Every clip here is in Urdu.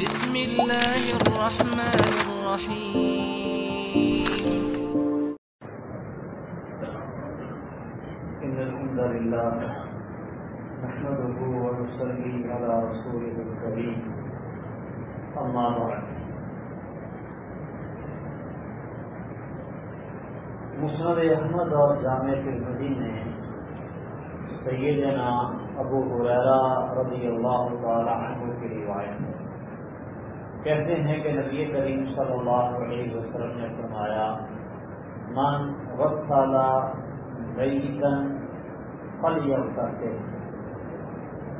بسم اللہ الرحمن الرحیم إن الحمد لله نحمده ونصلي على رسوله الكريم أما بعد مسند احمد اور جامع ترمذی میں سیدنا ابو ہریرہ رضی اللہ تعالی عنہ کی روایت ہے، کہتے ہیں کہ نبی کریم صلی اللہ علیہ وسلم نے فرمایا من غسل میتا فلیغتسل،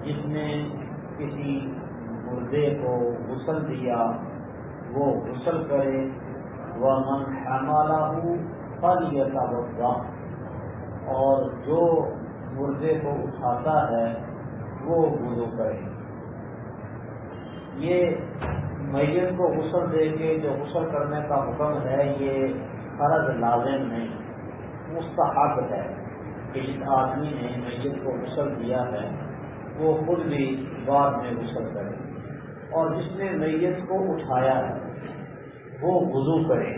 جس نے کسی مردے کو غسل دیا وہ غسل کرے، ومن حملہ فلیتوضأ، اور جو مردے کو اٹھاتا ہے وہ وضو کرے۔ یہ میت کو غسل دے کے جو غسل کرنے کا حکم ہے یہ فرض لازم نہیں، مستحب ہے کہ جس آدمی نے میت کو غسل دیا ہے وہ خود بھی بعد میں غسل کرے، اور جس نے میت کو اٹھایا ہے وہ وضو کرے۔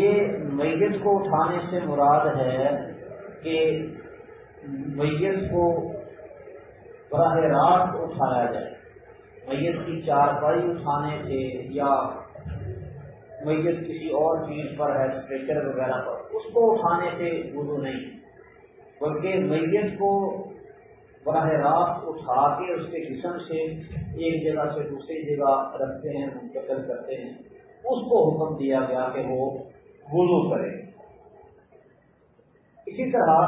یہ میت کو اٹھانے سے مراد ہے کہ میت کو براہ راست اٹھایا جائے، میت کی چارپائی اٹھانے سے یا میت کسی اور چیز پر ہے اسٹریچر وغیرہ پر اس کو اٹھانے سے وضو نہیں، بلکہ میت کو براہ راست اٹھا کے اس کے جسم سے ایک جگہ سے دوسری جگہ رکھتے ہیں، منتقل کرتے ہیں، اس کو حکم دیا گیا کہ وہ وضو کرے۔ اسی طرح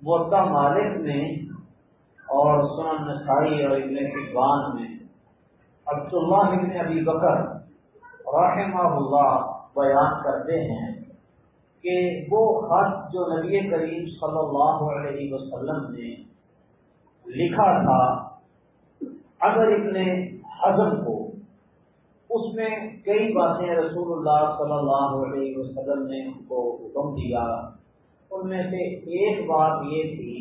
موطا مالک میں اور سنن نسائی اور ابن حبان میں عبداللہ ابن ابی بکر رحمہ اللہ بیان کرتے ہیں کہ وہ خط جو نبی کریم صلی اللہ علیہ وسلم نے لکھا تھا اگر ابن حزم کو، اس میں کئی باتیں رسول اللہ صلی اللہ علیہ وسلم نے ان کو حکم دیا، ان میں سے ایک بات یہ تھی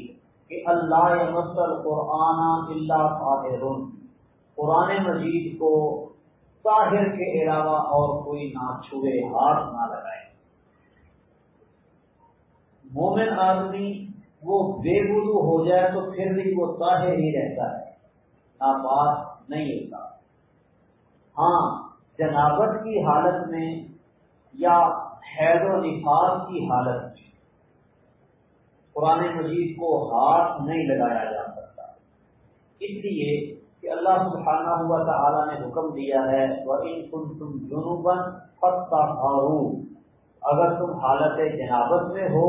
کہ اللہ یمس القرآن الا طاہر، قرآن مجید کو طاہر کے علاوہ اور کوئی نہ چھوئے، ہاتھ نہ لگائے۔ مومن آدمی وہ بے وضو ہو جائے تو پھر بھی وہ طاہر ہی رہتا ہے، ناپاک نہیں ہوتا۔ ہاں جنابت کی حالت میں یا حیض و نفاس کی حالت میں قرآن مجید کو ہاتھ نہیں لگایا جا سکتا، اس لیے کہ اللہ سبحانہ و تعالی نے حکم دیا ہے وَإِن كُنتُمْ جُنُبًا فَاطَّهَّرُوا، اگر تم حالت جنابت میں ہو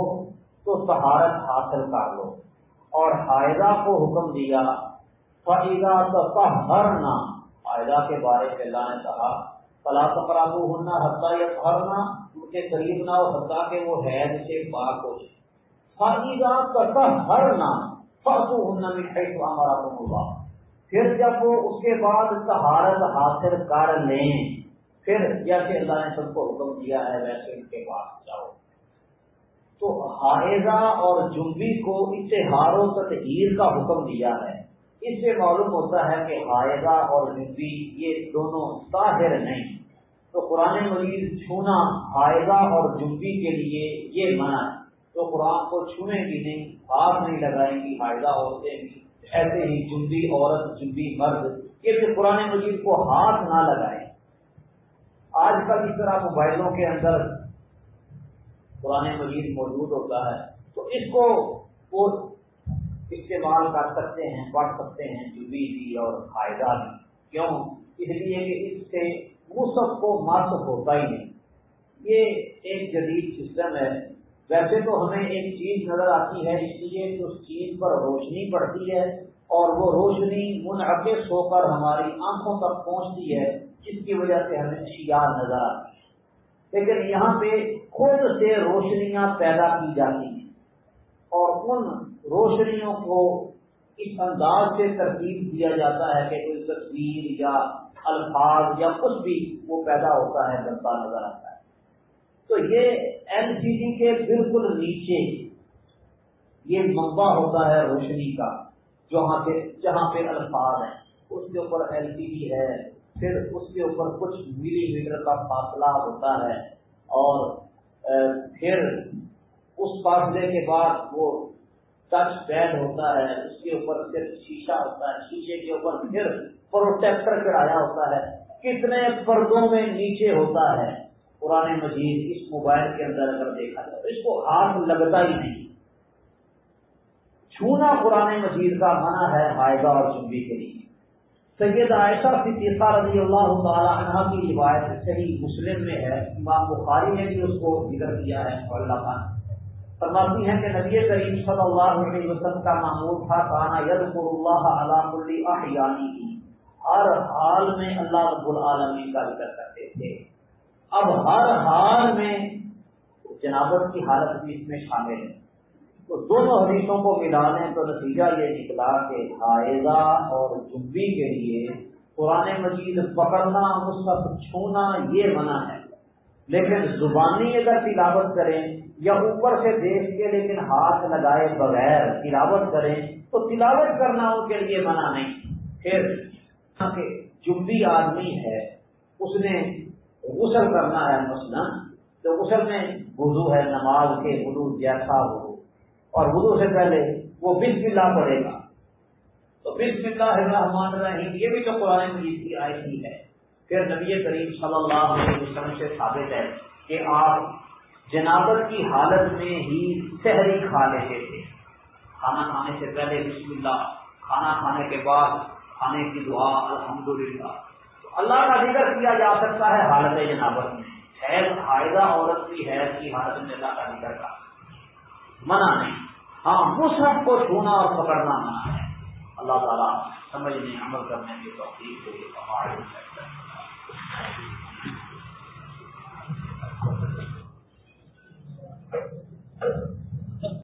تو طہارت حاصل کر لو، اور حائضہ کو حکم دیا فَإِذَا تَطَهَّرْنَ، حائضہ کے بارے میں اللہ نے کہا فَلَا تَقْرَبُوهُنَّ حَتَّى يَطْهَرْنَ، ان کے قریب نہ ہو حتیٰ کہ وہ حیض سے پاک ہو جائے۔ فَإِذَا تَطَهَّرْنَ فَأْتُوهُنَّ مِنْ حَيْثُ أَمَرَكُمُ اللَّهُ، پھر جب وہ اس کے بعد طہارت حاصل کر لیں، پھر جیسے اللہ نے سب کو حکم دیا ہے ویسے ان کے پاس جاؤ۔ تو حائضہ اور جنبی کو اطہار و تطہیر کا حکم دیا ہے، اس سے معلوم ہوتا ہے کہ حائضہ اور جنبی یہ دونوں طاہر نہیں، تو قرآن مجید چھونا حائضہ اور جنبی کے لیے یہ منع ہے، تو قرآن کو چھوئیں گی نہیں، ہاتھ نہیں لگائیں گی حائضہ عورتیں بھی، ایسے ہی جنبی عورت جنبی مرد یہ بھی قرآن مجید کو ہاتھ نہ لگائیں۔ آج کل اس طرح موبائلوں کے اندر قرآن مجید موجود ہوتا ہے تو اس کو وہ استعمال کر سکتے ہیں، پڑھ سکتے ہیں جنبی بھی اور حائضہ بھی، کیوں؟ اس لیے کہ اس سے مصحف کو مس ہوتا ہی نہیں، یہ ایک جدید سسٹم ہے۔ ویسے تو ہمیں ایک چیز نظر آتی ہے اس لیے کہ اس چیز پر روشنی پڑتی ہے اور وہ روشنی منعکس ہو کر ہماری آنکھوں تک پہنچتی ہے، جس کی وجہ سے ہمیں اشیاء نظر آتی ہے، لیکن یہاں پہ خود سے روشنیاں پیدا کی جاتی ہیں اور ان روشنیوں کو اس انداز سے ترتیب دیا جاتا ہے کہ کوئی تصویر یا الفاظ یا کچھ بھی وہ پیدا ہوتا ہے، بنتا نظر آتا ہے۔ تو یہ LCD کے بالکل نیچے یہ منبع ہوتا ہے روشنی کا، جہاں پہ الفاظ ہیں اس کے اوپر LCD ہے، پھر اس کے اوپر کچھ ملی میٹر کا فاصلہ ہوتا ہے، اور پھر اس فاصلے کے بعد وہ ٹچ پیڈ ہوتا ہے، اس کے اوپر صرف شیشہ ہوتا ہے، شیشے کے اوپر پھر پروٹیکٹر چڑھایا ہوتا ہے، کتنے پردوں میں نیچے ہوتا ہے قرآن مجید اس موبائل کے اندر اگر دیکھا جائے تو اس کو ہاتھ لگتا ہی نہیں۔ چھونا قرآن مجید کا منع ہے حائضہ اور جنبی کے لیے۔ سیدہ عائشہ صدیقہ رضی اللہ تعالی عنہا کی روایت صحیح مسلم میں ہے، امام بخاری نے بھی اس کو ذکر کیا ہے، معلقاً فرماتی ہیں کہ نبی کریم صلی اللہ علیہ وسلم کا معمول تھا کانا یذکر اللہ علی کل احیانہ، ہر حال میں اللہ رب العالمین کا ذکر کرتے تھے۔ اب ہر حال میں جنابت کی حالت بھی اس میں شامل ہے، تو دونوں حدیثوں کو ملا لیں تو نتیجہ یہ نکلا کہ حائضہ اور جنبی کے لیے قرآن مجید پکڑنا، مصحف چھونا یہ منع ہے، لیکن زبانی اگر تلاوت کریں یا اوپر سے دیکھ کے لیکن ہاتھ لگائے بغیر تلاوت کریں تو تلاوت کرنا ان کے لیے منع نہیں۔ پھر جنبی آدمی ہے، اس نے غسل کرنا ہے مثلا، تو غسل میں وضو ہے نماز کے وضو جیسا وضو، اور وضو سے پہلے وہ بسم اللہ پڑھے گا، تو بسم اللہ الرحمن الرحیم یہ بھی تو قرآن مجید کی آیت ہی ہے۔ پھر نبی کریم صلی اللہ علیہ وسلم سے ثابت ہے کہ آپ جنابت کی حالت میں ہی سحری کھا لیتے تھے، کھانا کھانے سے پہلے بسم اللہ، کھانا کھانے کے بعد کھانے کی دعا الحمدللہ۔ تو اللہ کا ذکر کیا جا سکتا ہے حالت جنابت میں، حائضہ عورت کی حیض کی حالت میں اللہ کا ذکر کا منع نہیں۔ ہاں مصحف کو چھونا اور پکڑنا منع ہے۔ اللہ تعالیٰ سمجھنے عمل کرنے کی توفیق دے۔